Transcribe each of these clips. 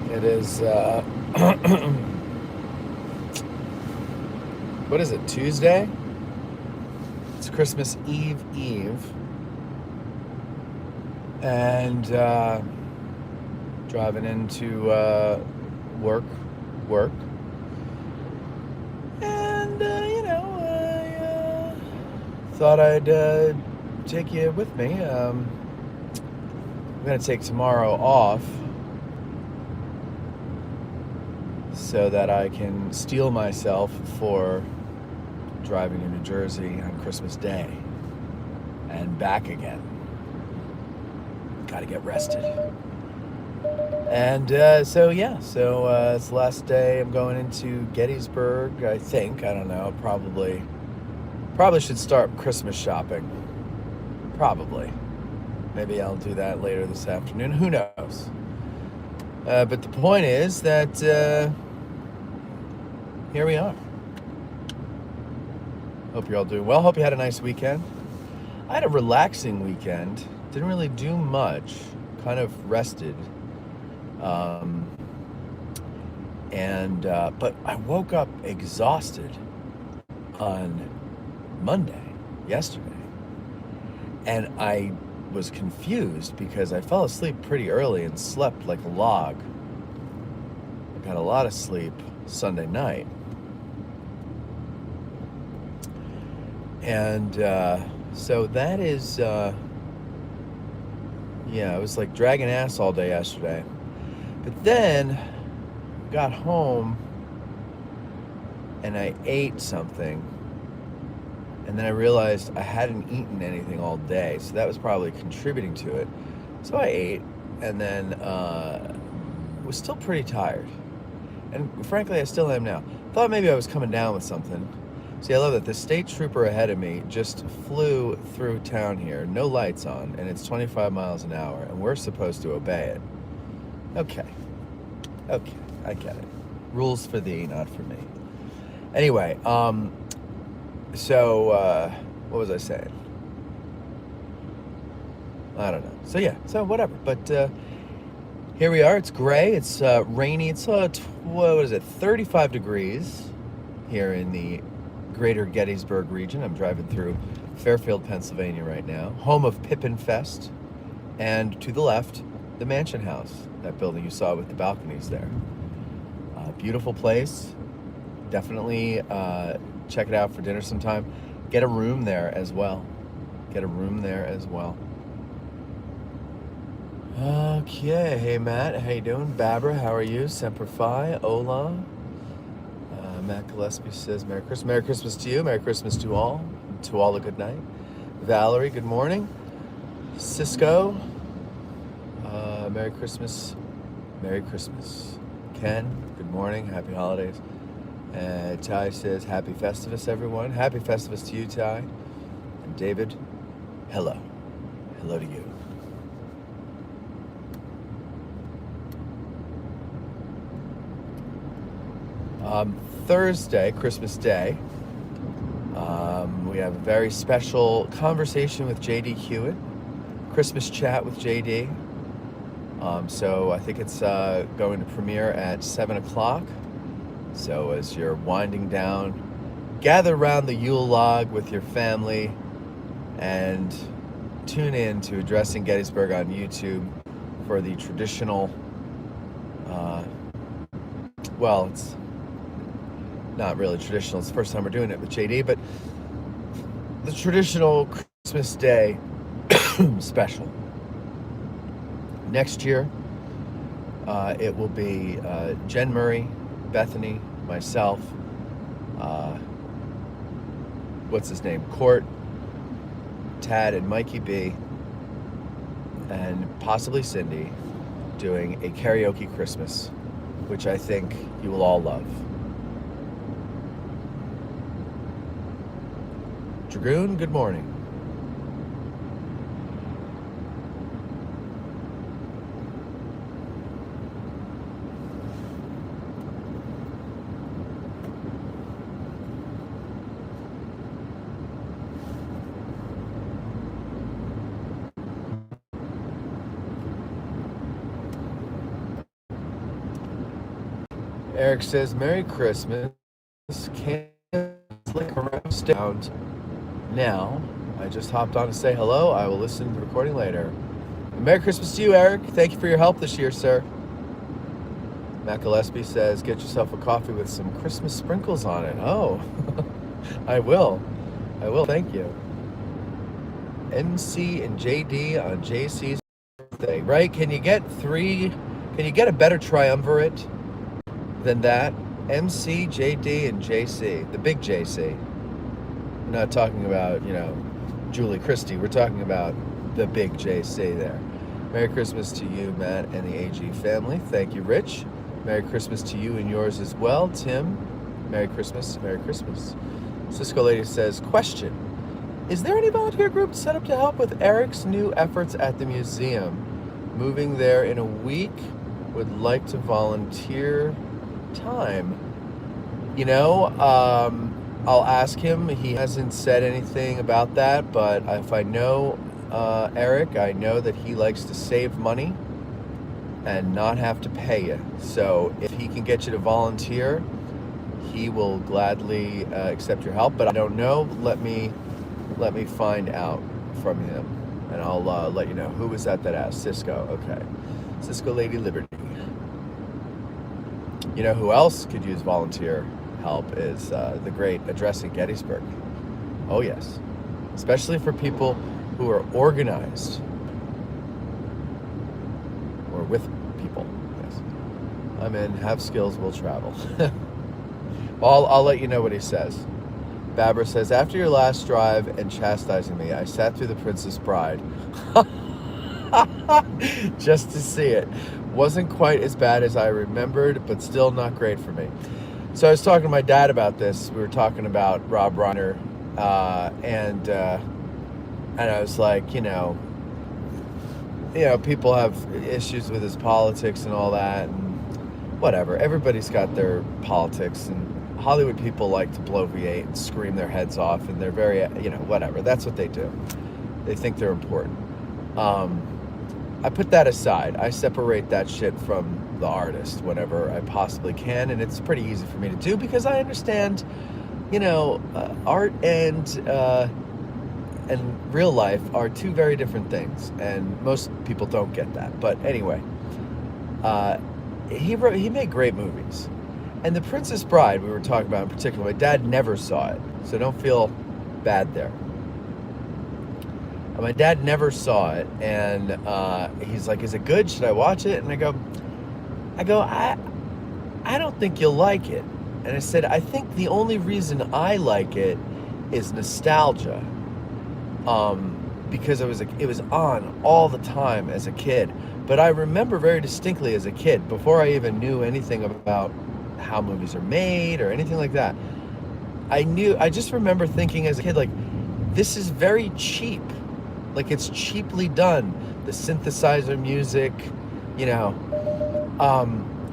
It is, what is it, Tuesday? It's Christmas Eve. And driving into work, work. And, I thought I'd take you with me. I'm going to take tomorrow off so that I can steel myself for driving to New Jersey on Christmas Day and back again. Got to get rested. And so it's the last day. I'm going into Gettysburg, I think. I don't know. Probably should start Christmas shopping. Probably. Maybe I'll do that later this afternoon. Who knows? But the point is that here we are. Hope you're all doing well. Hope you had a nice weekend. I had a relaxing weekend. Didn't really do much. Kind of rested. But I woke up exhausted on Monday, yesterday. And I was confused because I fell asleep pretty early and slept like a log. I got a lot of sleep Sunday night. And so that is, it was like dragging ass all day yesterday. But then got home and I ate something. And then I realized I hadn't eaten anything all day. So that was probably contributing to it. So I ate and then was still pretty tired. And frankly, I still am now. Thought maybe I was coming down with something. See, I love that the state trooper ahead of me just flew through town here, no lights on, and it's 25 miles an hour, and we're supposed to obey it. Okay, I get it. Rules for thee, not for me. Anyway, what was I saying? I don't know. So whatever. But here we are. It's gray. It's rainy. It's, 35 degrees here in the greater Gettysburg region. I'm driving through Fairfield, Pennsylvania right now, home of Pippin Fest. And to the left, the Mansion House, that building you saw with the balconies there. Beautiful place. Definitely check it out for dinner sometime. Get a room there as well. Okay, hey Matt, how you doing? Barbara, how are you? Semper Fi, Ola. Matt Gillespie says Merry Christmas. Merry Christmas to you. Merry Christmas to all. To all a good night. Valerie, good morning. Cisco, Merry Christmas. Merry Christmas. Ken, good morning. Happy holidays. Ty says Happy Festivus, everyone. Happy Festivus to you, Ty. And David, hello. Hello to you. Thursday, Christmas Day, we have a very special conversation with JD Hewitt, Christmas chat with JD. So I think it's going to premiere at 7 o'clock. So as you're winding down, gather around the Yule log with your family and tune in to Addressing Gettysburg on YouTube for the traditional, it's not really traditional. It's the first time we're doing it with JD, but the traditional Christmas Day special. Next year, it will be Jen Murray, Bethany, myself, what's his name? Court, Tad, and Mikey B, and possibly Cindy, doing a karaoke Christmas, which I think you will all love. Dragoon, good morning. Eric says, Merry Christmas. Can't click around down now. I just hopped on to say hello. I will listen to the recording later. Merry Christmas to you, Eric. Thank you for your help this year, sir. Matt Gillespie says, get yourself a coffee with some Christmas sprinkles on it. Oh, I will. Thank you. MC and JD on JC's birthday, right? Can you get a better triumvirate than that? MC, JD, and JC, the big JC. We're not talking about, Julie Christie. We're talking about the big JC there. Merry Christmas to you, Matt, and the AG family. Thank you, Rich. Merry Christmas to you and yours as well, Tim. Merry Christmas. Merry Christmas. Cisco Lady says, question. Is there any volunteer group set up to help with Eric's new efforts at the museum? Moving there in a week. Would like to volunteer time. I'll ask him. He hasn't said anything about that, but if I know Eric, I know that he likes to save money and not have to pay you. So if he can get you to volunteer, he will gladly accept your help. But I don't know. Let me find out from him, and I'll let you know. Who was that asked? Cisco. Okay. Cisco Lady Liberty. You know who else could use volunteer help is the great Addressing Gettysburg. Oh yes. Especially for people who are organized or with people. Yes. I'm in, have skills, will travel. Well, I'll let you know what he says. Babra says, after your last drive and chastising me, I sat through The Princess Bride just to see it. Wasn't quite as bad as I remembered, but still not great for me. So I was talking to my dad about this. We were talking about Rob Reiner, and I was like, people have issues with his politics and all that, and whatever. Everybody's got their politics, and Hollywood people like to bloviate and scream their heads off, and they're very, whatever. That's what they do. They think they're important. I put that aside. I separate that shit from the artist whenever I possibly can, and it's pretty easy for me to do because I understand, art and real life are two very different things, and most people don't get that. But anyway, he made great movies. And The Princess Bride, we were talking about in particular, my dad never saw it, so don't feel bad there. My dad never saw it, and he's like, is it good? Should I watch it? And I go, I don't think you'll like it. And I said, I think the only reason I like it is nostalgia. Because it was on all the time as a kid. But I remember very distinctly as a kid, before I even knew anything about how movies are made or anything like that, I just remember thinking as a kid, like, this is very cheap. Like, it's cheaply done. The synthesizer music,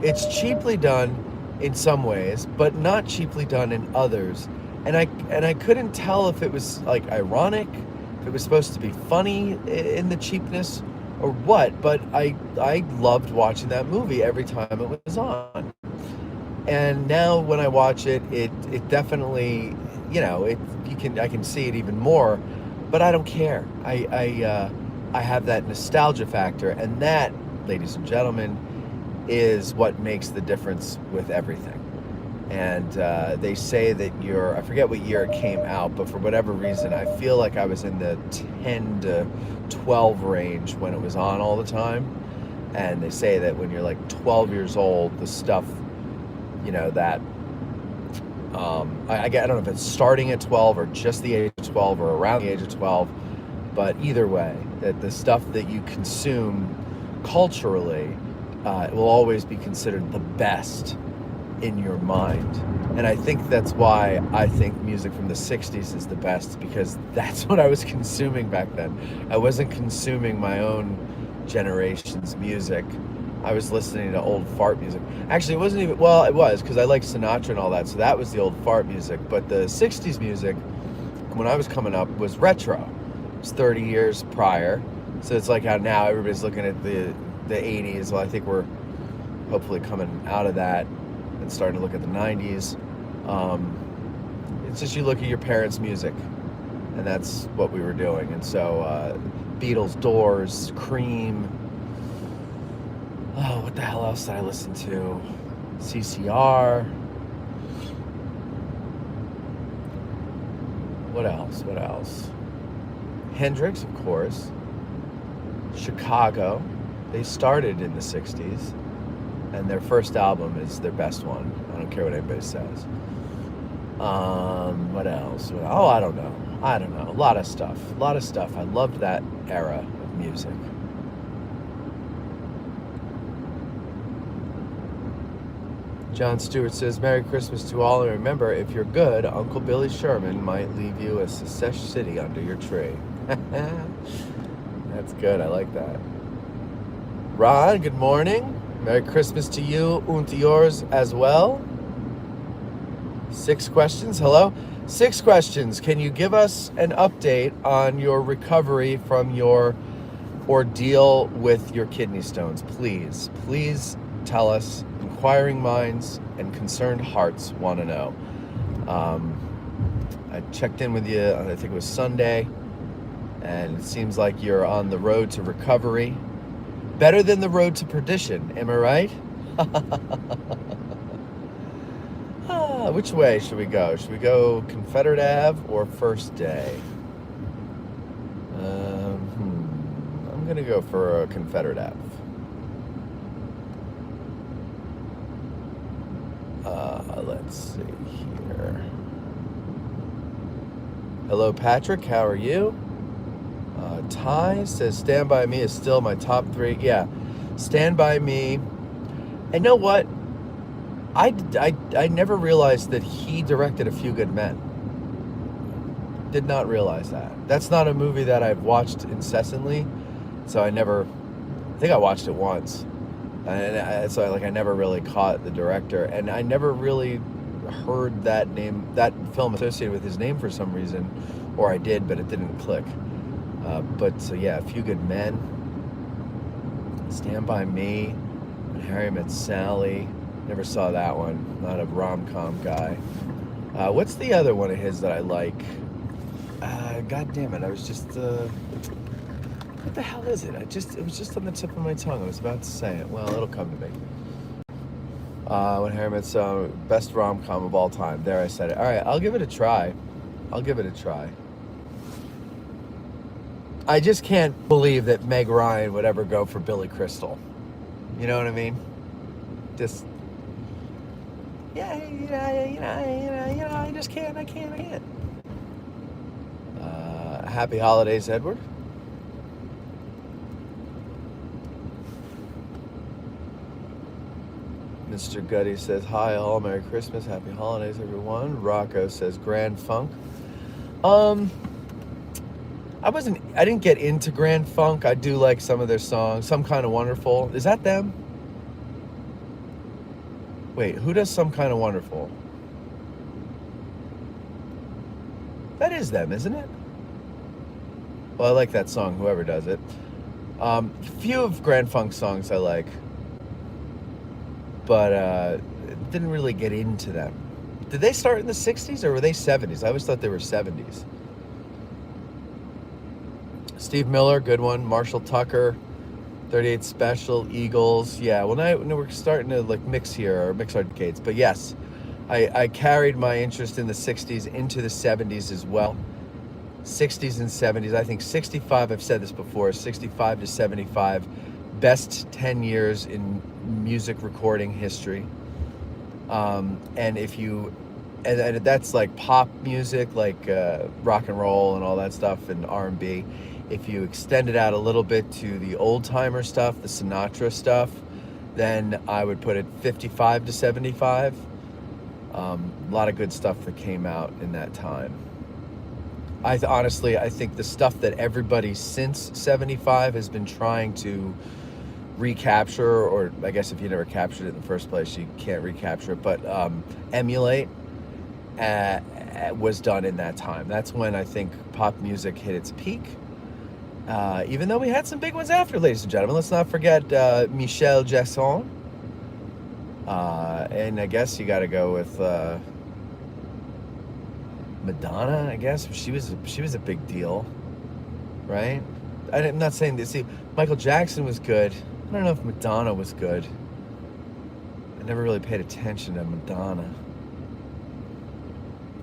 it's cheaply done in some ways, but not cheaply done in others. And I couldn't tell if it was like ironic, if it was supposed to be funny in the cheapness or what, but I loved watching that movie every time it was on. And now when I watch it, it definitely, I can see it even more, but I don't care. I have that nostalgia factor, and that, ladies and gentlemen, is what makes the difference with everything. And they say that I forget what year it came out, but for whatever reason, I feel like I was in the 10 to 12 range when it was on all the time. And they say that when you're like 12 years old, the stuff, that I don't know if it's starting at 12 or just the age of 12 or around the age of 12, but either way, that the stuff that you consume culturally will always be considered the best in your mind. And I think that's why I think music from the 60s is the best, because that's what I was consuming back then. I wasn't consuming my own generation's music. I was listening to old fart music. Actually, it wasn't even, well, it was, because I liked Sinatra and all that, so that was the old fart music. But the 60s music, when I was coming up, was retro. It was 30 years prior. So it's like how now everybody's looking at the 80s. Well, I think we're hopefully coming out of that. and starting to look at the 90s. It's just you look at your parents' music, and that's what we were doing. And so Beatles, Doors, Cream. Oh, what the hell else did I listen to? CCR. What else? Hendrix, of course. Chicago. They started in the 60s, and their first album is their best one. I don't care what anybody says. What else? Oh, I don't know. A lot of stuff. I loved that era of music. John Stewart says, Merry Christmas to all, and remember, if you're good, Uncle Billy Sherman might leave you a Secesh City under your tree. That's good. I like that. Ron, good morning. Merry Christmas to you and to yours as well. 6 questions. Hello. 6 questions. Can you give us an update on your recovery from your ordeal with your kidney stones? Please tell us. Inquiring minds and concerned hearts want to know. I checked in with you, I think it was Sunday, and it seems like you're on the road to recovery. Better than the road to perdition, am I right? Which way should we go? Should we go Confederate Ave or First Day? I'm going to go for Confederate Ave. Let's see here. Hello, Patrick. How are you? Ty says, Stand By Me is still my top 3. Yeah, Stand By Me. And know what? I never realized that he directed A Few Good Men. Did not realize that. That's not a movie that I've watched incessantly, so I think I watched it once. And so I never really caught the director, and I never really heard that film associated with his name for some reason, or I did, but it didn't click. But so yeah, A Few Good Men, Stand By Me, When Harry Met Sally. Never saw that one. Not a rom-com guy. What's the other one of his that I like? God damn it! I was just. What the hell is it? It was just on the tip of my tongue. I was about to say it. Well, it'll come to me. When Harry Met Sally, best rom-com of all time. There, I said it. All right, I'll give it a try. I just can't believe that Meg Ryan would ever go for Billy Crystal. You know what I mean? Just, I just can't. I can't. Happy holidays, Edward. Mr. Gutty says, hi all, Merry Christmas, Happy Holidays, everyone. Rocco says, Grand Funk. I didn't get into Grand Funk. I do like some of their songs. Some Kind of Wonderful. Is that them? Wait, who does Some Kind of Wonderful? That is them, isn't it? Well, I like that song, whoever does it. Few of Grand Funk's songs I like, but didn't really get into them. Did they start in the 60s or were they 70s? I always thought they were 70s. Steve Miller, good one. Marshall Tucker, 38 Special, Eagles. Yeah, well, now we're starting to mix here, or mix arcades. But yes, I carried my interest in the 60s into the 70s as well. 60s and 70s. I think 65, I've said this before, 65 to 75, best 10 years in music recording history. And that's like pop music, like rock and roll and all that stuff, and R&B. If you extend it out a little bit to the old timer stuff, the Sinatra stuff, then I would put it 55 to 75. A lot of good stuff that came out in that time. Honestly, I think the stuff that everybody since 75 has been trying to recapture, or I guess if you never captured it in the first place, you can't recapture it, but emulate, was done in that time. That's when I think pop music hit its peak. Even though we had some big ones after, ladies and gentlemen. Let's not forget Michel Jasson. And I guess you got to go with Madonna. I guess she was a big deal, right? I'm not saying this. See, Michael Jackson was good. I don't know if Madonna was good. I never really paid attention to Madonna.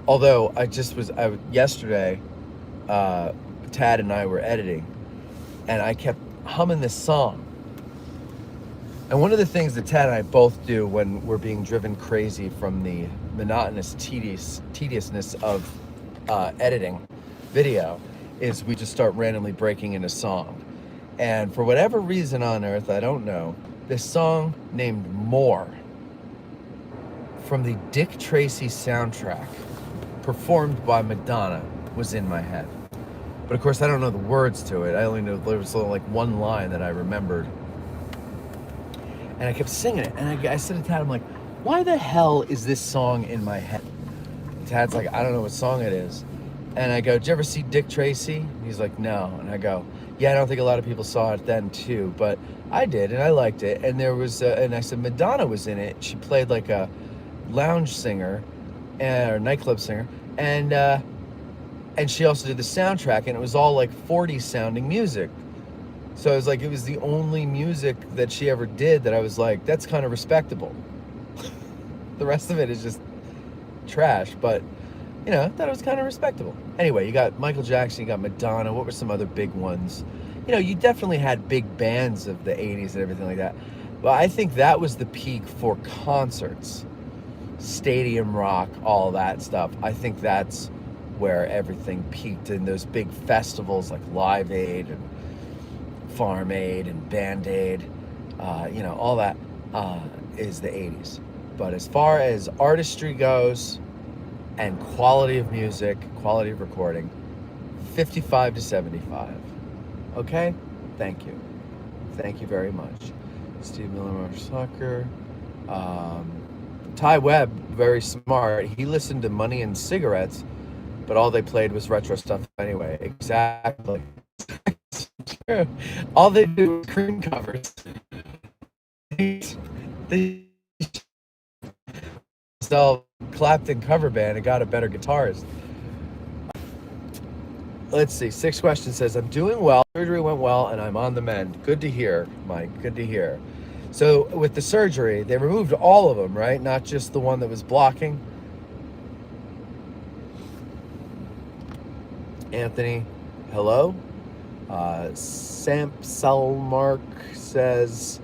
Although yesterday, Tad and I were editing, and I kept humming this song. And one of the things that Tad and I both do when we're being driven crazy from the monotonous tediousness of editing video is we just start randomly breaking into song. And for whatever reason on earth, I don't know, this song named More from the Dick Tracy soundtrack, performed by Madonna, was in my head. But of course, I don't know the words to it. I only know there was like one line that I remembered. And I kept singing it. And I said to Tad, I'm like, why the hell is this song in my head? And Tad's like, I don't know what song it is. And I go, did you ever see Dick Tracy? And he's like, no. And I go, yeah, I don't think a lot of people saw it then too, but I did, and I liked it. And there was, and I said, Madonna was in it. She played like a lounge singer, or nightclub singer, and she also did the soundtrack, and it was all like 40s sounding music. So it was the only music that she ever did that I was like, that's kind of respectable. The rest of it is just trash, but you know, I thought it was kind of respectable. Anyway, you got Michael Jackson, you got Madonna. What were some other big ones? You know, you definitely had big bands of the 80s and everything like that. But I think that was the peak for concerts. Stadium rock, all that stuff. I think that's where everything peaked in those big festivals like Live Aid and Farm Aid and Band Aid. You know, all that is the 80s. But as far as artistry goes and quality of music, quality of recording, 55 to 75. Okay? Thank you. Thank you very much. Steve Miller, Sucker. Ty Webb, very smart. He listened to Money and Cigarettes, but all they played was retro stuff anyway. Exactly. True. All they do is cream covers. They sell Clapton cover band and got a better guitarist. Let's see. 6 question says, I'm doing well. Surgery went well, and I'm on the mend. Good to hear, Mike. Good to hear. So with the surgery, they removed all of them, right? Not just the one that was blocking. Anthony, hello. Sam Salmark says,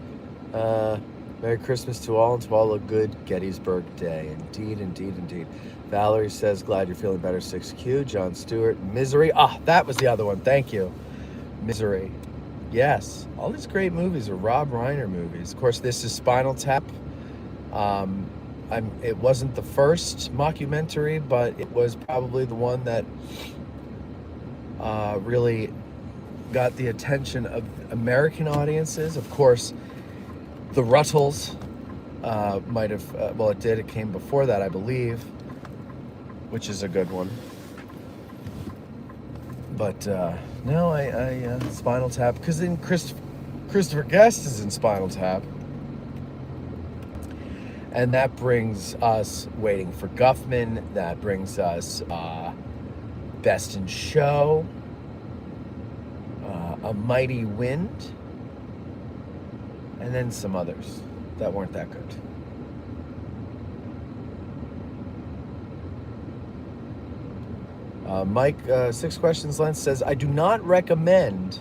Merry Christmas to all, and to all a good Gettysburg Day. Indeed, indeed, indeed. Valerie says, glad you're feeling better, 6Q. John Stewart, Misery. Ah, that was the other one. Thank you. Misery. Yes, all these great movies are Rob Reiner movies. Of course, this is Spinal Tap. It wasn't the first mockumentary, but it was probably the one that really got the attention of American audiences. Of course, The Rutles might have, well, it did. It came before that, I believe, which is a good one. But no, I Spinal Tap, because then Christopher Guest is in Spinal Tap. And that brings us Waiting for Guffman. That brings us Best in Show, A Mighty Wind, and then some others that weren't that good. Mike, 6 questions length, says, I do not recommend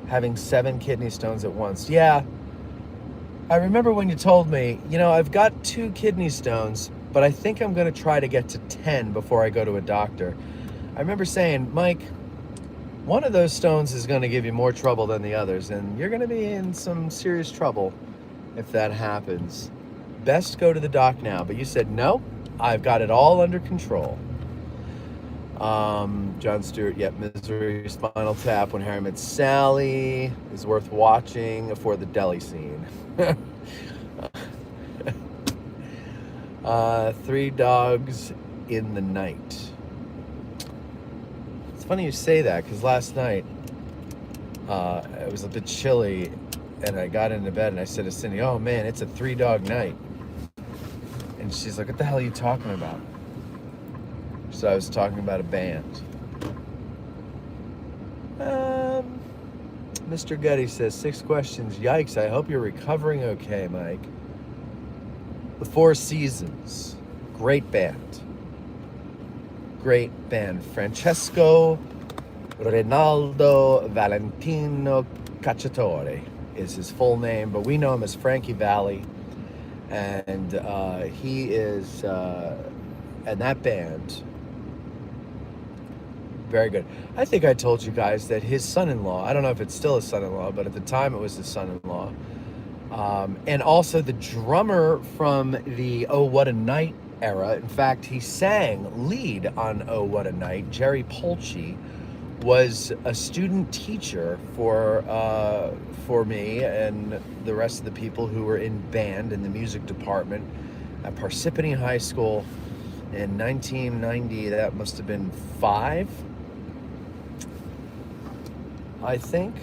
having 7 kidney stones at once. Yeah, I remember when you told me, you know, I've got 2 kidney stones, but I think I'm going to try to get to 10 before I go to a doctor. I remember saying, Mike, one of those stones is going to give you more trouble than the others, and you're going to be in some serious trouble if that happens. Best go to the doc now. But you said, no, I've got it all under control. John Stewart, yep, Misery, Spinal Tap, When Harry Met Sally is worth watching for the deli scene. 3 Dogs in the Night. It's funny you say that, because last night it was a bit chilly and I got into bed and I said to Cindy, oh man, it's a 3-dog night. And she's like, what the hell are you talking about? So I was talking about a band. Mr. Getty says, 6 questions. Yikes, I hope you're recovering okay, Mike. The Four Seasons. Great band. Great band. Francesco Rinaldo Valentino Cacciatore is his full name, but we know him as Frankie Valli. And he is, and that band, very good. I think I told you guys that his son-in-law, I don't know if it's still his son-in-law, but at the time it was his son-in-law, and also the drummer from the Oh What a Night era. In fact, he sang lead on Oh What a Night. Jerry Polci was a student teacher for me and the rest of the people who were in band in the music department at Parsippany High School in 1990. That must have been 5, I think.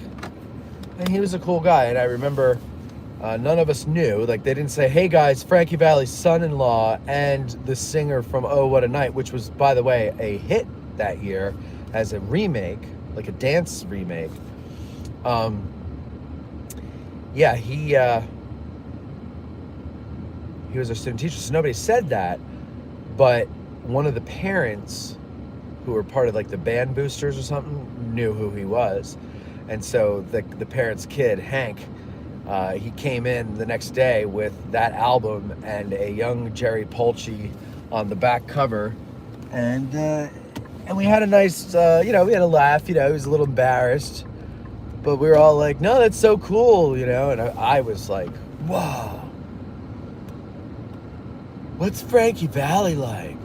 And he was a cool guy, and I remember none of us knew, like they didn't say, hey guys, Frankie Valli's son-in-law and the singer from Oh What a Night, which was, by the way, a hit that year as a remake, like a dance remake. Yeah, he was a student teacher, so nobody said that, but one of the parents who were part of like the band boosters or something knew who he was. And so the parents' kid, Hank, he came in the next day with that album and a young Jerry Polci on the back cover, and we had a nice, we had a laugh. He was a little embarrassed, but we were all like, no, that's so cool, and I was like, wow, what's Frankie Valli like?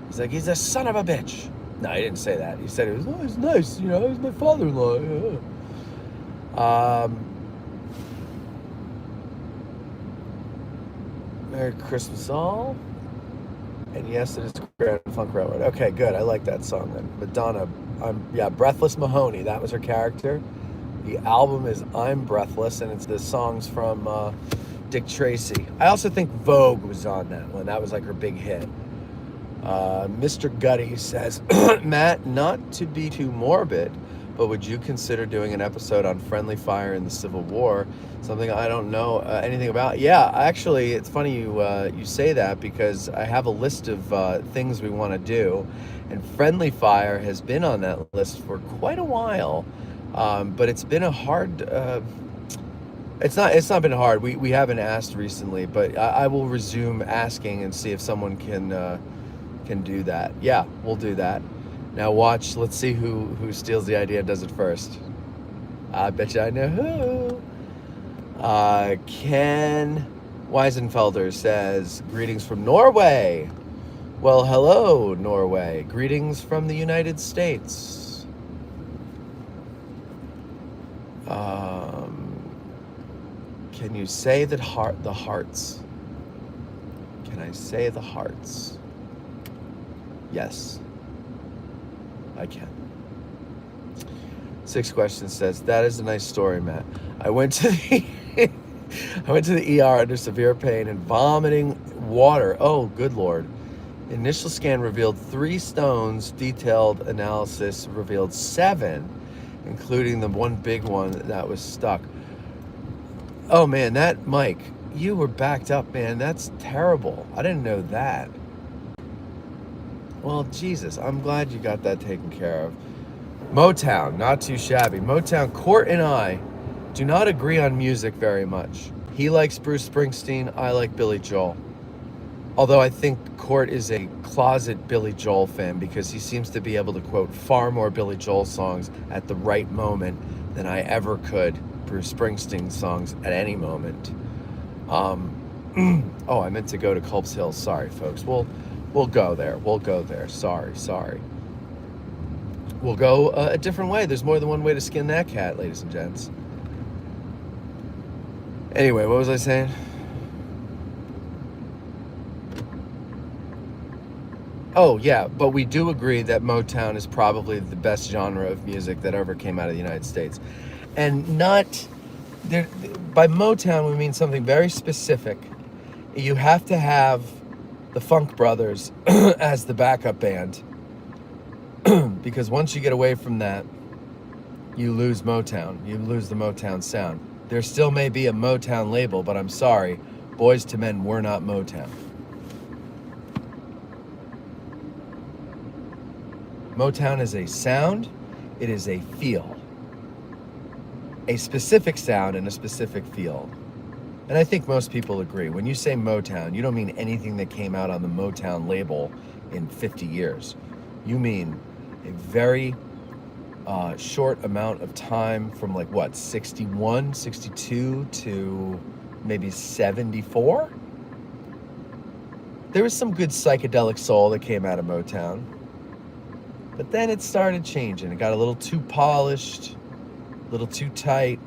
He's like, he's a son of a bitch. No, he didn't say that. He said it was, oh, he's nice, he's my father-in-law. Yeah. Merry Christmas all. And yes, it is Grand Funk Railroad. Okay, good. I like that song then. Madonna, Breathless Mahoney. That was her character. The album is I'm Breathless, and it's the songs from Dick Tracy. I also think Vogue was on that one. That was like her big hit. Mr. Gutty says, Matt, not to be too morbid, but would you consider doing an episode on friendly fire in the Civil War? Something I don't know anything about. Yeah, actually, it's funny you say that, because I have a list of things we want to do, and friendly fire has been on that list for quite a while. But it's been a hard. It's not been hard. We haven't asked recently, but I will resume asking and see if someone can do that. Yeah, we'll do that. Now watch, let's see who steals the idea and does it first. I bet you I know who. Ken Weisenfelder says, greetings from Norway. Well, hello, Norway. Greetings from the United States. Can you say that the hearts? Can I say the hearts? Yes, I can. 6 questions says, that is a nice story, Matt. I went to the ER under severe pain and vomiting water. Oh, good Lord. Initial scan revealed 3 stones. Detailed analysis revealed 7, including the one big one that was stuck. Oh man, Mike, you were backed up, man. That's terrible. I didn't know that. Well, Jesus, I'm glad you got that taken care of. Motown, not too shabby. Motown, Court and I do not agree on music very much. He likes Bruce Springsteen, I like Billy Joel. Although I think Court is a closet Billy Joel fan, because he seems to be able to quote far more Billy Joel songs at the right moment than I ever could Bruce Springsteen songs at any moment. Oh, I meant to go to Culp's Hill. Sorry, folks. We'll go there. We'll go there. Sorry. We'll go a different way. There's more than one way to skin that cat, ladies and gents. Anyway, what was I saying? Oh, yeah, but we do agree that Motown is probably the best genre of music that ever came out of the United States. And not there, by Motown we mean something very specific. You have to have the Funk Brothers as the backup band, because once you get away from that, you lose Motown. You lose the Motown sound. There still may be a Motown label, but I'm sorry, Boyz II Men were not Motown. Motown is a sound, it is a feel. A specific sound and a specific feel. And I think most people agree. When you say Motown, you don't mean anything that came out on the Motown label in 50 years. You mean a very short amount of time from 61, 62 to maybe 74? There was some good psychedelic soul that came out of Motown. But then it started changing. It got a little too polished, a little too tight.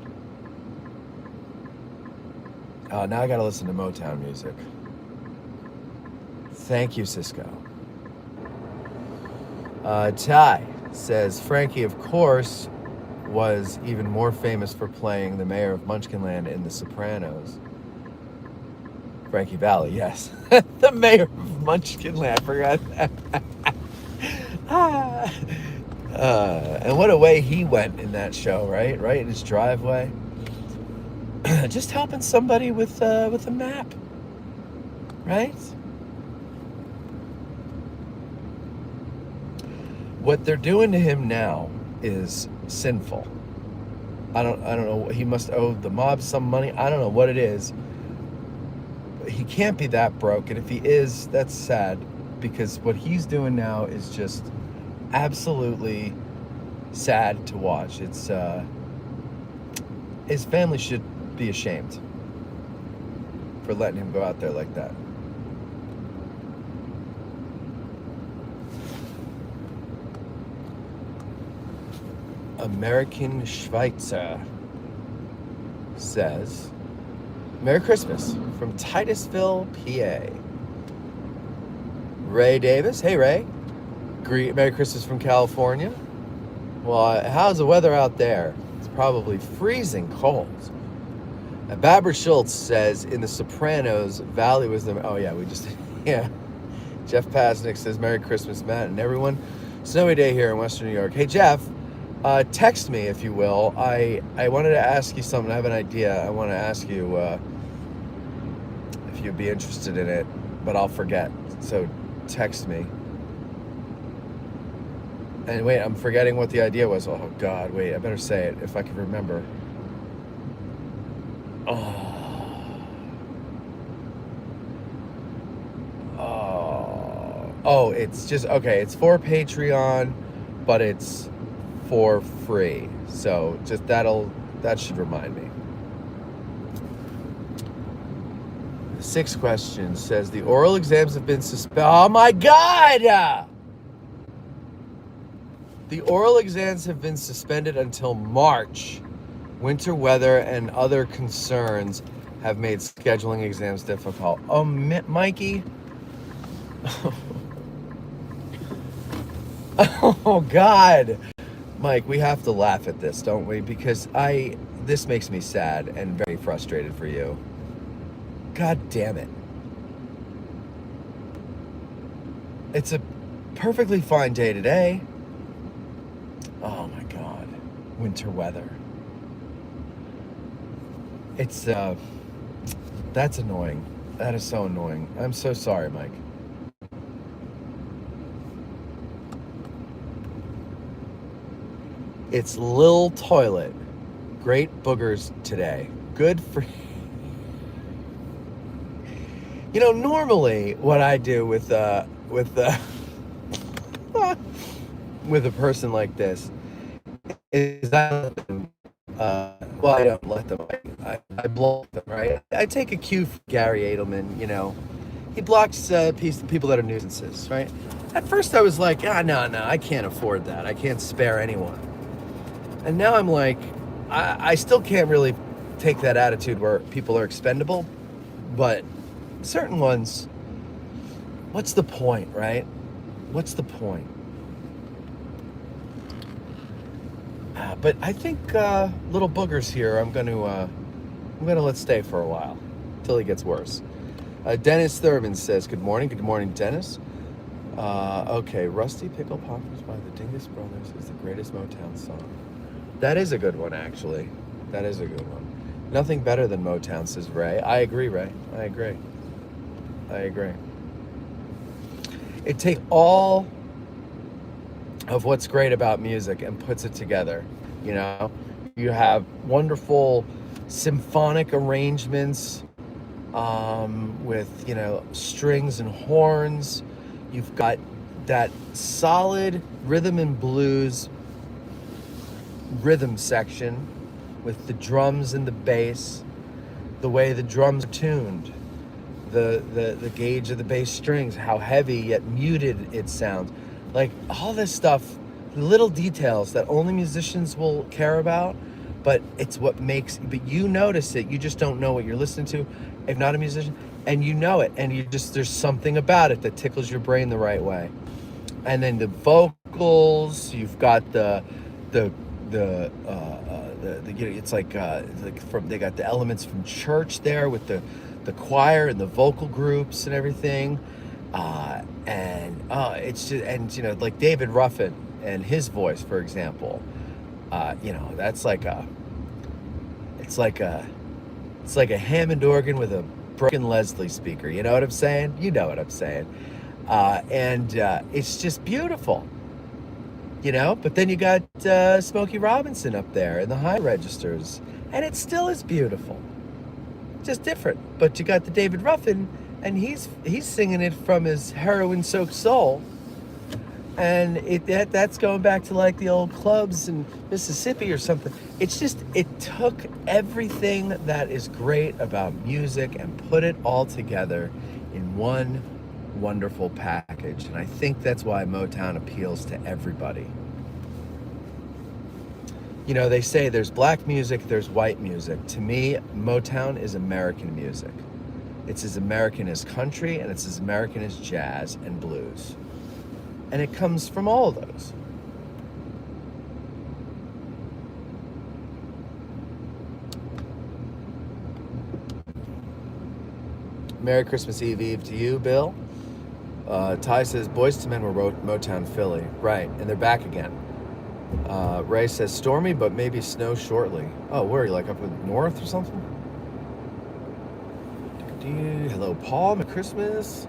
Now I gotta listen to Motown music. Thank you, Cisco. Ty says, Frankie, of course, was even more famous for playing the mayor of Munchkinland in The Sopranos. Frankie Valli, yes. The mayor of Munchkinland, I forgot that. And what a way he went in that show, right? Right in his driveway. Just helping somebody with a map, right? What they're doing to him now is sinful. I don't know. He must owe the mob some money. I don't know what it is. But he can't be that broke, and if he is, that's sad, because what he's doing now is just absolutely sad to watch. It's his family should be ashamed for letting him go out there like that. American Schweitzer says, Merry Christmas from Titusville, PA. Ray Davis, hey Ray. Merry Christmas from California. Well, how's the weather out there? It's probably freezing cold. Barbara Schultz says, in The Sopranos, Valley was the... Oh, yeah, yeah. Jeff Pasnick says, Merry Christmas, Matt, and everyone. Snowy day here in Western New York. Hey, Jeff, text me, if you will. I wanted to ask you something. I have an idea. I want to ask you if you'd be interested in it, but I'll forget. So text me. And wait, I'm forgetting what the idea was. Oh, God, wait, I better say it if I can remember. Oh, it's just, okay, it's for Patreon, but it's for free. So just that should remind me. 6 questions says, the oral exams have been suspended. Oh my God! The oral exams have been suspended until March. Winter weather and other concerns have made scheduling exams difficult. Oh, Mikey. Oh, God. Mike, we have to laugh at this, don't we? Because this makes me sad and very frustrated for you. God damn it. It's a perfectly fine day today. Oh, my God. Winter weather. It's, that's annoying. That is so annoying. I'm so sorry, Mike. It's Lil Toilet. Great boogers today. Good for... You know, normally what I do with a person like this is I don't let them. I block them, right? I take a cue from Gary Edelman, you know. He blocks people that are nuisances, right? At first I was like, no, I can't afford that. I can't spare anyone. And now I'm like, I still can't really take that attitude where people are expendable, but certain ones, what's the point, right? What's the point? But I think little boogers here, I'm going to I'm going to let stay for a while until he gets worse. Dennis Thurman says, good morning. Good morning, Dennis. Okay, Rusty Pickle Poppers by the Dingus Brothers is the greatest Motown song. That is a good one, actually. That is a good one. Nothing better than Motown, says Ray. I agree, Ray. I agree. It takes all of what's great about music and puts it together. You know, you have wonderful symphonic arrangements with, you know, strings and horns. You've got that solid rhythm and blues rhythm section with the drums and the bass, the way the drums are tuned, the gauge of the bass strings, how heavy yet muted it sounds. Like all this stuff, little details that only musicians will care about, but it's what makes, but you notice it, you just don't know what you're listening to if not a musician, and you know it, and you just, there's something about it that tickles your brain the right way. And then the vocals, you've got it's like from, they got the elements from church there with the choir and the vocal groups and everything, it's just, and you know, like David Ruffin and his voice, for example, you know, that's like it's like a Hammond organ with a broken Leslie speaker. You know what I'm saying? You know what I'm saying. It's just beautiful, you know. But then you got Smokey Robinson up there in the high registers, and it still is beautiful, just different. But you got the David Ruffin, and he's singing it from his heroin-soaked soul, and that's going back to like the old clubs in Mississippi or something. It's just, it took everything that is great about music and put it all together in one wonderful package. And I think that's why Motown appeals to everybody. You know, they say there's black music, there's white music. To me, Motown is American music. It's as American as country, and it's as American as jazz and blues. And it comes from all of those. Merry Christmas Eve to you, Bill. Ty says, Boyz II Men were Motown Philly. Right, and they're back again. Ray says, stormy, but maybe snow shortly. Oh, where are you, like up in north or something? Hello, Paul. Merry Christmas.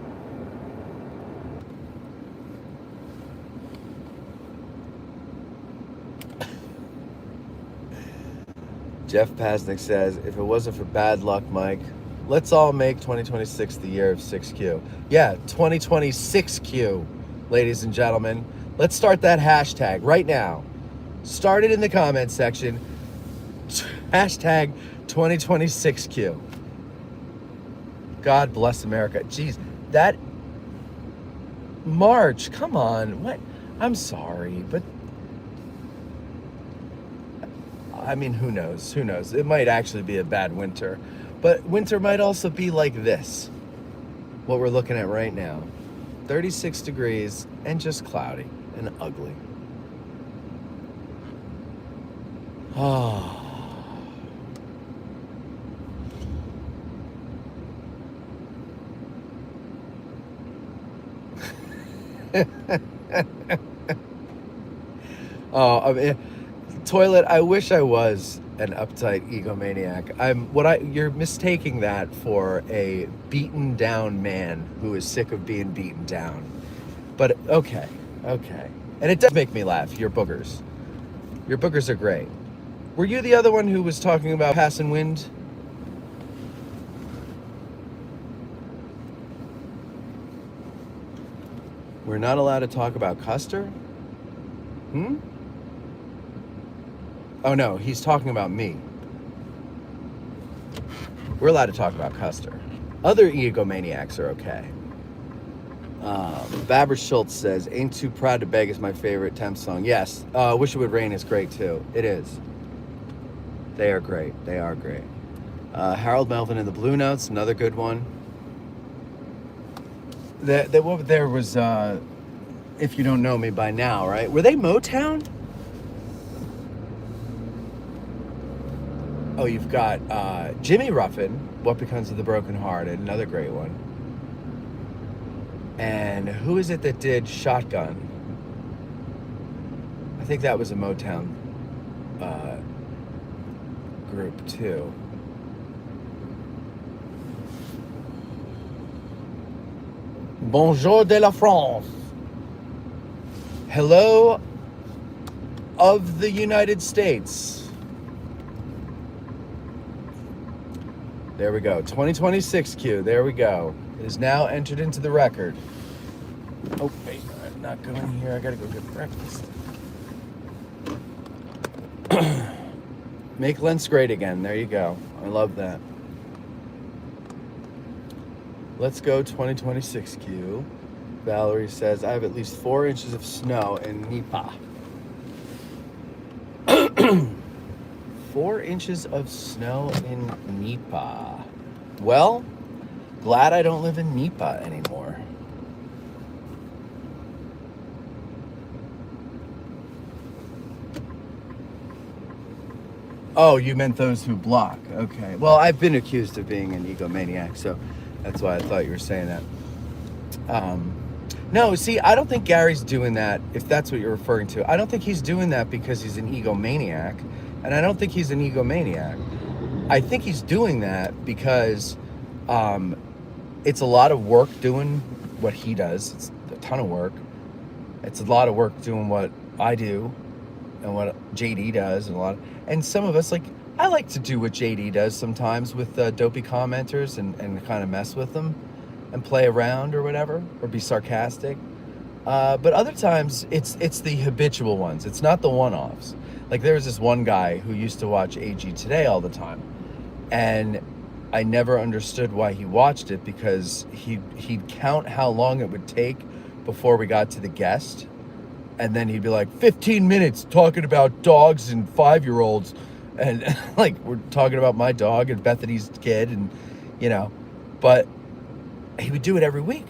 Jeff Pasnick says, if it wasn't for bad luck, Mike, let's all make 2026 the year of 6Q. Yeah, 2026Q, ladies and gentlemen. Let's start that hashtag right now. Start it in the comments section. Hashtag 2026Q. God bless America. Jeez, that March, come on. What? I'm sorry, but I mean, who knows? Who knows? It might actually be a bad winter. But winter might also be like this, what we're looking at right now. 36 degrees and just cloudy and ugly. Oh. I mean, toilet, I wish I was an uptight egomaniac. You're mistaking that for a beaten down man who is sick of being beaten down. But okay. And it does make me laugh, your boogers. Your boogers are great. Were you the other one who was talking about passing wind? We're not allowed to talk about Custer? Oh no, he's talking about me. We're allowed to talk about Custer. Other egomaniacs are okay. Babber Schultz says, Ain't Too Proud to Beg is my favorite Temp song. Yes, Wish It Would Rain is great too. It is. They are great. They are great. Harold Melvin and the Blue Notes, another good one. There was, If You Don't Know Me by Now, right? Were they Motown? Oh, you've got Jimmy Ruffin, What Becomes of the Broken Hearted, another great one. And who is it that did Shotgun? I think that was a Motown group too. Bonjour de la France. Hello of the United States. There we go. 2026 Q. There we go. It is now entered into the record. Oh, wait. I'm not going here. I gotta go get breakfast. Make Lentz great again. There you go. I love that. Let's go 2026 Q. Valerie says, I have at least 4 inches of snow in Nipa. 4 inches of snow in Nipa. Well, glad I don't live in Nipa anymore. Oh, you meant those who block. Okay. Well, I've been accused of being an egomaniac, so that's why I thought you were saying that. No, see, I don't think Gary's doing that, if that's what you're referring to. I don't think he's doing that because he's an egomaniac, and I don't think he's an egomaniac. I think he's doing that because it's a lot of work doing what he does. It's a ton of work. It's a lot of work doing what I do and what JD does, and some of us, like, I like to do what JD does sometimes with dopey commenters and kind of mess with them and play around or whatever, or be sarcastic. But other times it's the habitual ones. It's not the one-offs. Like, there was this one guy who used to watch AG Today all the time, and I never understood why he watched it, because he'd count how long it would take before we got to the guest, and then he'd be like, 15 minutes talking about dogs and 5-year-olds, and like, we're talking about my dog and Bethany's kid, and but he would do it every week.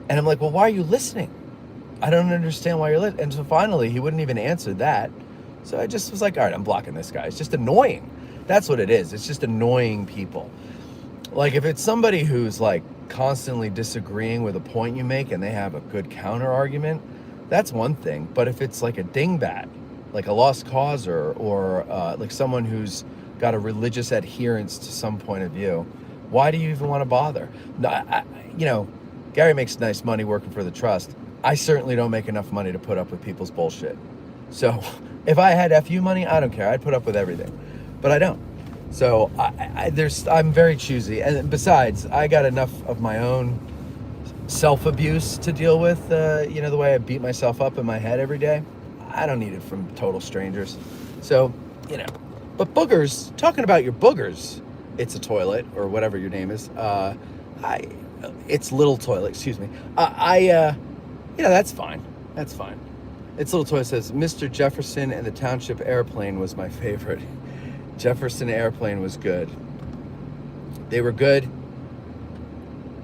And I'm like, well, why are you listening? I don't understand why you're listening. And so finally, he wouldn't even answer that. So I just was like, all right, I'm blocking this guy. It's just annoying. That's what it is. It's just annoying people. Like, if it's somebody who's like constantly disagreeing with a point you make and they have a good counter argument, that's one thing. But if it's like a dingbat, like a lost causer, or like someone who's got a religious adherence to some point of view, why do you even want to bother? No, Gary makes nice money working for the trust. I certainly don't make enough money to put up with people's bullshit. So if I had FU money, I don't care. I'd put up with everything, but I don't. So I'm very choosy. And besides, I got enough of my own self-abuse to deal with. The way I beat myself up in my head every day. I don't need it from total strangers. So, but boogers, talking about your boogers, It's a Toilet, or whatever your name is. It's Little Toilet, excuse me. That's fine. That's fine. It's Little Toilet says, Mr. Jefferson and the Township Airplane was my favorite. Jefferson Airplane was good. They were good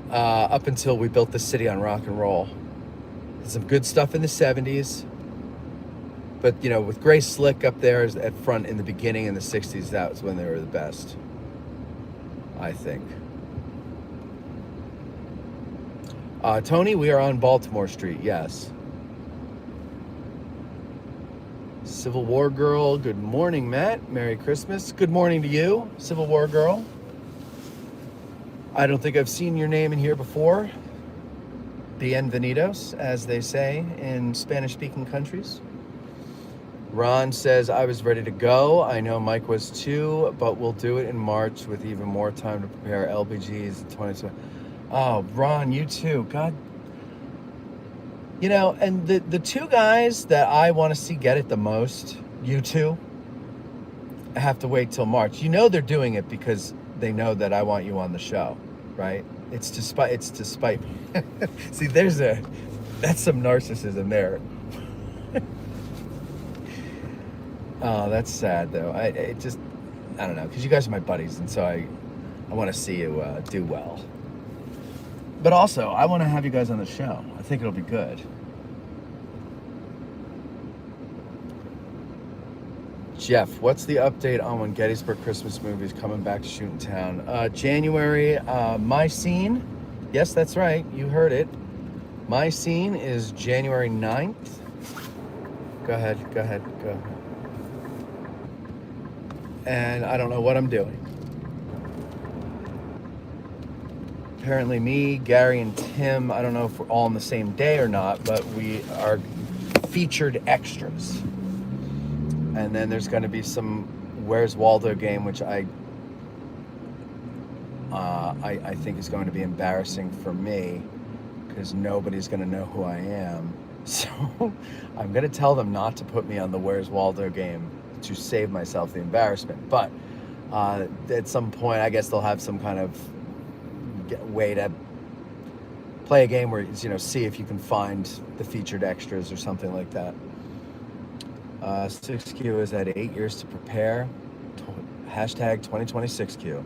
up until we built the city on rock and roll. There's some good stuff in the 70s. But, with Grace Slick up there at front in the beginning in the 60s, that was when they were the best, I think. Tony, we are on Baltimore Street, yes. Civil War Girl, good morning, Matt. Merry Christmas. Good morning to you, Civil War Girl. I don't think I've seen your name in here before. Bienvenidos, as they say in Spanish-speaking countries. Ron says, I was ready to go. I know Mike was too, but we'll do it in March with even more time to prepare LBGs 2020. Oh, Ron, you too. God. And the two guys that I want to see get it the most, you two, I have to wait till March. They're doing it because they know that I want you on the show, right? It's to spite me. See, that's some narcissism there. Oh, that's sad though. I don't know, because you guys are my buddies, and so I want to see you do well. But also, I want to have you guys on the show. I think it'll be good. Jeff, what's the update on when Gettysburg Christmas movie is coming back to shoot in town? January, my scene, yes, that's right, you heard it. My scene is January 9th. Go ahead. And I don't know what I'm doing. Apparently me, Gary, and Tim, I don't know if we're all on the same day or not, but we are featured extras. And then there's going to be some Where's Waldo game, which I think is going to be embarrassing for me because nobody's going to know who I am. So I'm going to tell them not to put me on the Where's Waldo game to save myself the embarrassment. But at some point, I guess they'll have some kind of way to play a game where, see if you can find the featured extras or something like that. 6Q is at 8 years to prepare. Hashtag 2026Q.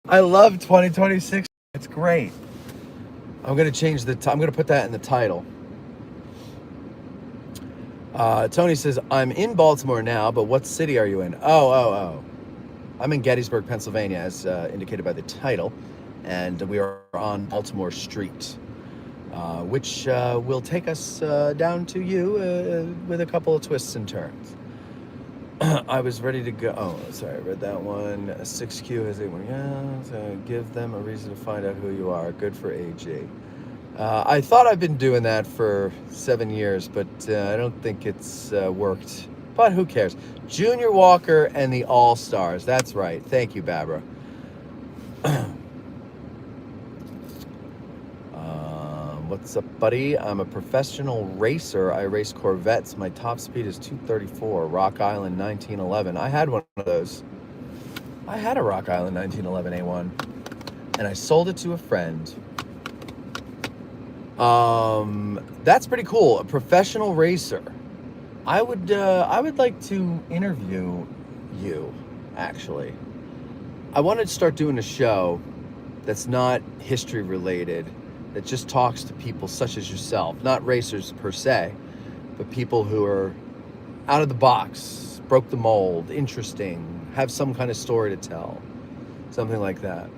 I love 2026. It's great. I'm going to change I'm going to put that in the title. Tony says, I'm in Baltimore now, but what city are you in? Oh. I'm in Gettysburg, Pennsylvania, as indicated by the title. And we are on Baltimore Street, which will take us down to you with a couple of twists and turns. I was ready to go. Oh, sorry, I read that one. 6Q has 8-1. Yeah, so give them a reason to find out who you are. Good for AG. I thought I've been doing that for 7 years, but I don't think it's worked. But who cares? Junior Walker and the All-Stars. That's right. Thank you, Barbara. What's up, buddy? I'm a professional racer. I race Corvettes. My top speed is 234. Rock Island 1911. I had one of those. I had a Rock Island 1911 A1, and I sold it to a friend. That's pretty cool. A professional racer. I would like to interview you, actually. I wanted to start doing a show that's not history related, that just talks to people such as yourself, not racers per se, but people who are out of the box, broke the mold, interesting, have some kind of story to tell, something like that.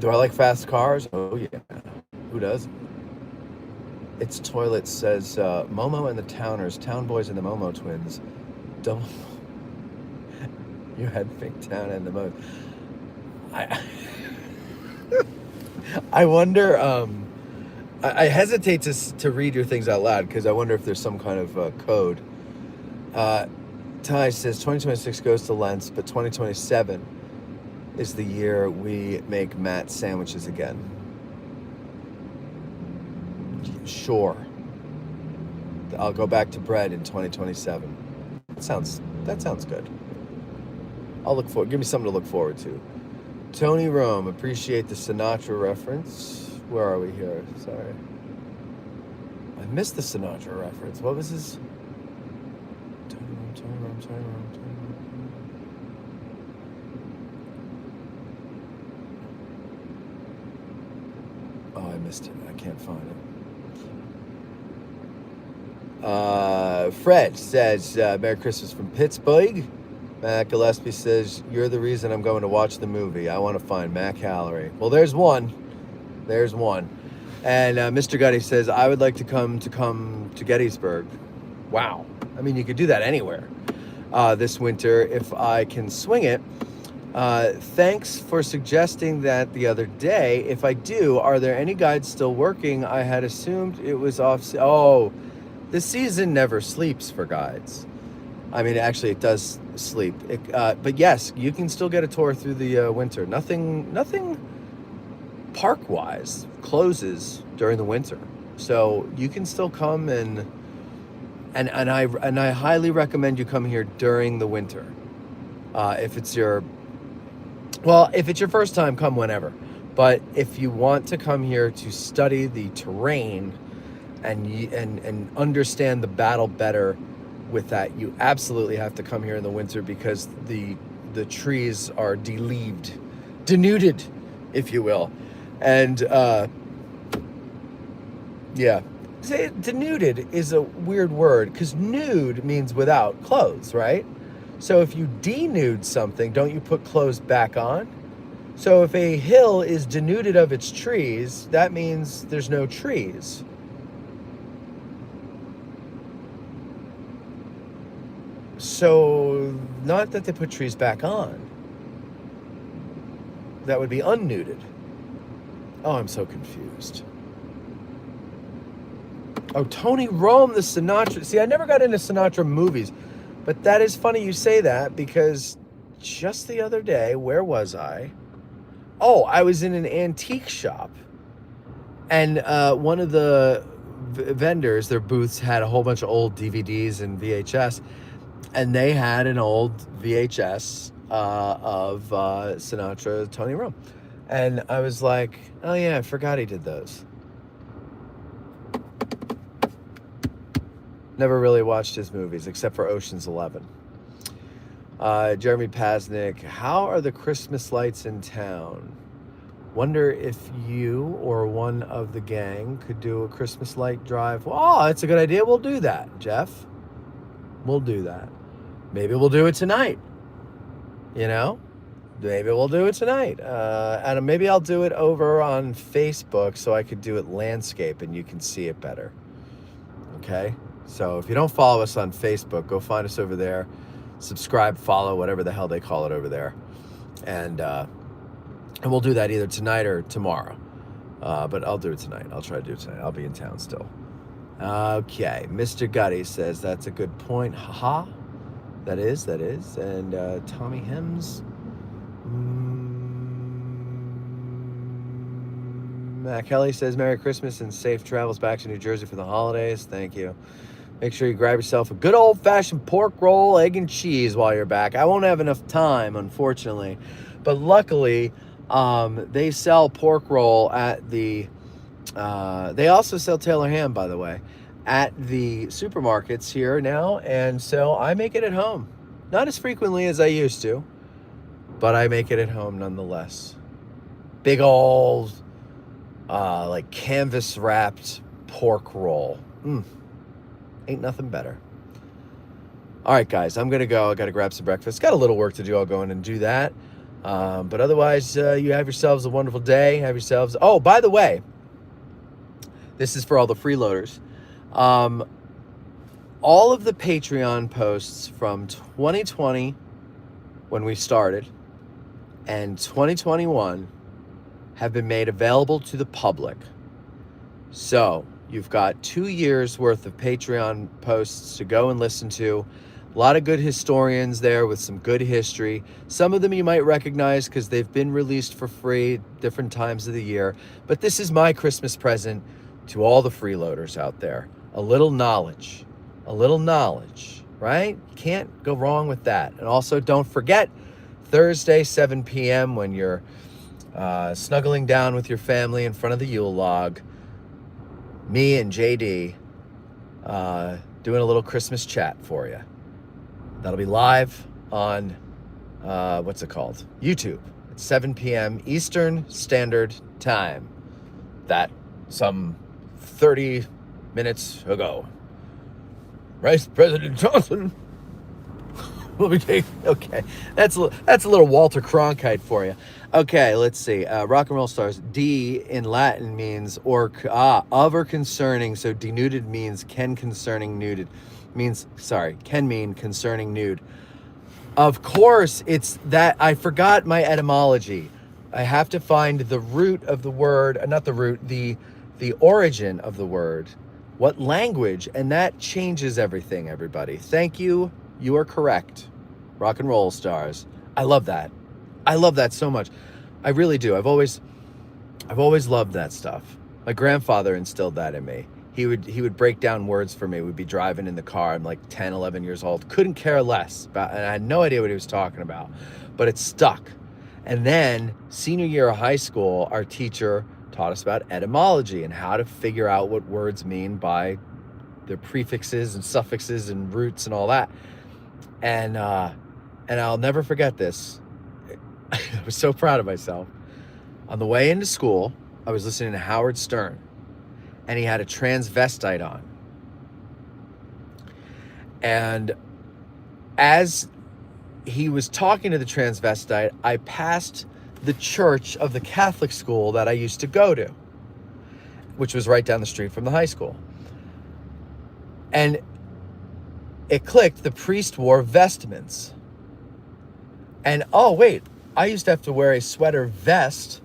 Do I like fast cars? Oh yeah, who doesn't? Its Toilet says, Momo and the Towners, Town Boys and the Momo Twins. Don't. You had Big Town and the Mo. I wonder, I hesitate to read your things out loud because I wonder if there's some kind of code. Ty says 2026 goes to Lentz, but 2027 is the year we make Matt sandwiches again. Sure. I'll go back to bread in 2027. That sounds good. I'll look forward. Give me something to look forward to. Tony Rome, appreciate the Sinatra reference. Where are we here? Sorry. I missed the Sinatra reference. What was his? Tony Rome. Oh, I missed it. I can't find it. Fred says, Merry Christmas from Pittsburgh. Matt Gillespie says, you're the reason I'm going to watch the movie. I want to find Matt Callery. Well, there's one. And Mr. Gutty says, I would like to come to Gettysburg. Wow. I mean, you could do that anywhere this winter if I can swing it. Thanks for suggesting that the other day. If I do, are there any guides still working? I had assumed it was off. Oh, the season never sleeps for guides. I mean, actually, it does sleep. But yes, you can still get a tour through the winter. Nothing park-wise closes during the winter, so you can still come and I highly recommend you come here during the winter. If it's your first time, come whenever. But if you want to come here to study the terrain and understand the battle better. With that, you absolutely have to come here in the winter because the trees are denuded, if you will. And yeah, Say denuded is a weird word because nude means without clothes, right? So if you denude something, don't you put clothes back on? So if a hill is denuded of its trees, that means there's no trees. So not that they put trees back on. That would be unnuded. Oh, I'm so confused. Oh, Tony Rome, the Sinatra. See, I never got into Sinatra movies, but that is funny you say that because just the other day, where was I? Oh, I was in an antique shop, and one of the vendors, their booths had a whole bunch of old DVDs and VHS, and they had an old VHS of Sinatra, Tony Rome. And I was like, oh yeah, I forgot he did those. Never really watched his movies, except for Ocean's 11. Jeremy Pasnick, how are the Christmas lights in town? Wonder if you or one of the gang could do a Christmas light drive. Oh, that's a good idea. We'll do that, Jeff. We'll do that. Maybe we'll do it tonight. You know? Maybe we'll do it tonight. And maybe I'll do it over on Facebook so I could do it landscape and you can see it better. Okay? So if you don't follow us on Facebook, go find us over there. Subscribe, follow, whatever the hell they call it over there. And we'll do that either tonight or tomorrow. But I'll do it tonight. I'll try to do it tonight. I'll be in town still. Okay. Mr. Gutty says that's a good point. Haha. That is. And Tommy Hems. Matt Kelly says Merry Christmas and safe travels back to New Jersey for the holidays. Thank you. Make sure you grab yourself a good old-fashioned pork roll, egg and cheese while you're back. I won't have enough time, unfortunately. But luckily, they sell pork roll at the... they also sell Taylor ham, by the way, at the supermarkets here now. And so I make it at home. Not as frequently as I used to, but I make it at home nonetheless. Big old, like canvas-wrapped pork roll. Ain't nothing better. All right, guys, I'm going to go. I got to grab some breakfast. Got a little work to do. I'll go in and do that. But otherwise, you have yourselves a wonderful day. Have yourselves... Oh, by the way, this is for all the freeloaders. All of the Patreon posts from 2020, when we started, and 2021 have been made available to the public. So you've got 2 years worth of Patreon posts to go and listen to. A lot of good historians there with some good history. Some of them you might recognize because they've been released for free different times of the year. But this is my Christmas present to all the freeloaders out there. A little knowledge, right? You can't go wrong with that. And also don't forget, Thursday, 7 p.m. when you're snuggling down with your family in front of the Yule log, me and JD doing a little Christmas chat for you. That'll be live on, what's it called? YouTube at 7 p.m. Eastern Standard Time. That some 30 minutes ago. Vice President Johnson will be taking... Okay, that's a little Walter Cronkite for you. Okay, let's see. Rock and roll stars. D in Latin means of or concerning. So denuded means can mean concerning nude. Of course, it's that. I forgot my etymology. I have to find the root of the word, not the root, the origin of the word. What language? And that changes everything, everybody. Thank you. You are correct. Rock and roll stars. I love that. I love that so much. I really do. I've always loved that stuff. My grandfather instilled that in me. He would break down words for me. We'd be driving in the car. I'm like 10, 11 years old. Couldn't care less about, and I had no idea what he was talking about, but it stuck. And then senior year of high school, our teacher taught us about etymology and how to figure out what words mean by their prefixes and suffixes and roots and all that. And I'll never forget this. I was so proud of myself. On the way into school, I was listening to Howard Stern. and he had a transvestite on. And as he was talking to the transvestite, I passed the church of the Catholic school that I used to go to, which was right down the street from the high school. And it clicked, the priest wore vestments. And oh wait, I used to have to wear a sweater vest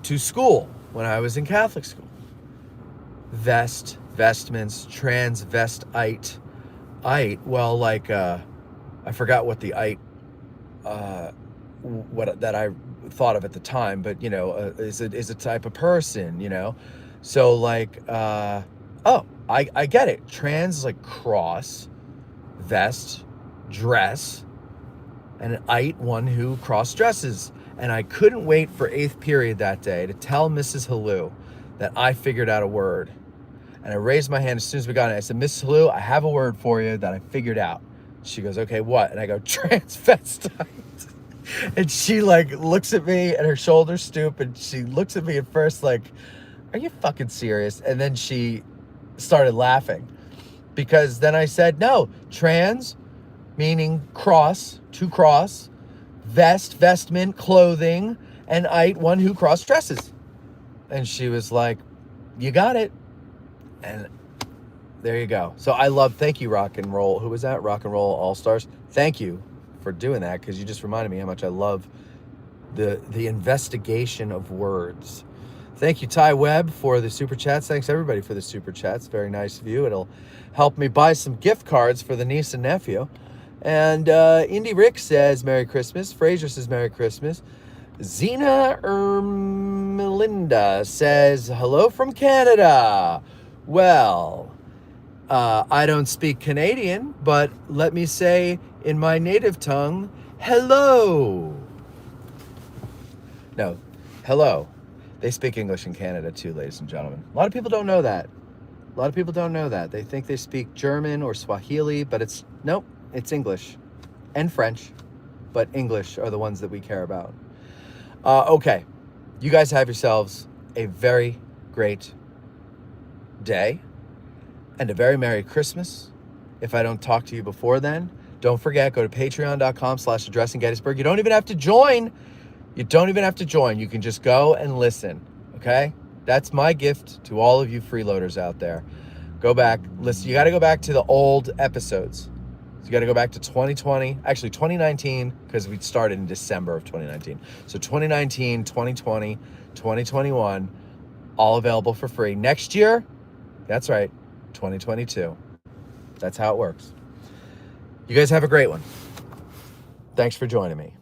to school when I was in Catholic school. Vest, vestments, transvestite. Well, like, I forgot what the what that I thought of at the time, but, is a type of person, So, like, I get it. Trans is like cross, vest, dress, and an ite, one who cross-dresses. And I couldn't wait for 8th period that day to tell Mrs. Halou that I figured out a word. And I raised my hand as soon as we got in. I said, Mrs. Halou, I have a word for you that I figured out. She goes, okay, what? And I go, transvestite. And she like looks at me and her shoulders stoop and she looks at me at first like, are you fucking serious? And then she started laughing because then I said, no, trans, meaning cross, to cross, vest, vestment, clothing, and ite, one who cross dresses. And she was like, you got it. And there you go. So thank you, Rock and Roll. Who was that? Rock and Roll All-Stars. Thank you for doing that because you just reminded me how much I love the investigation of words. Thank you, Ty Webb, for the super chats. Thanks, everybody, for the super chats. Very nice of you. It'll help me buy some gift cards for the niece and nephew. And Indy Rick says Merry Christmas. Fraser says Merry Christmas. Zena Melinda says hello from Canada. Well, I don't speak Canadian, but let me say in my native tongue, hello. No, hello. They speak English in Canada too, ladies and gentlemen. A lot of people don't know that. They think they speak German or Swahili, but nope, it's English and French, but English are the ones that we care about. Okay, you guys have yourselves a very great day and a very Merry Christmas. If I don't talk to you before then, don't forget, go to patreon.com/addressing Gettysburg. You don't even have to join. You can just go and listen. Okay? That's my gift to all of you freeloaders out there. Go back, listen. You got to go back to the old episodes. So you got to go back to 2020, actually 2019, because we started in December of 2019. So 2019, 2020, 2021, all available for free. Next year, that's right, 2022. That's how it works. You guys have a great one. Thanks for joining me.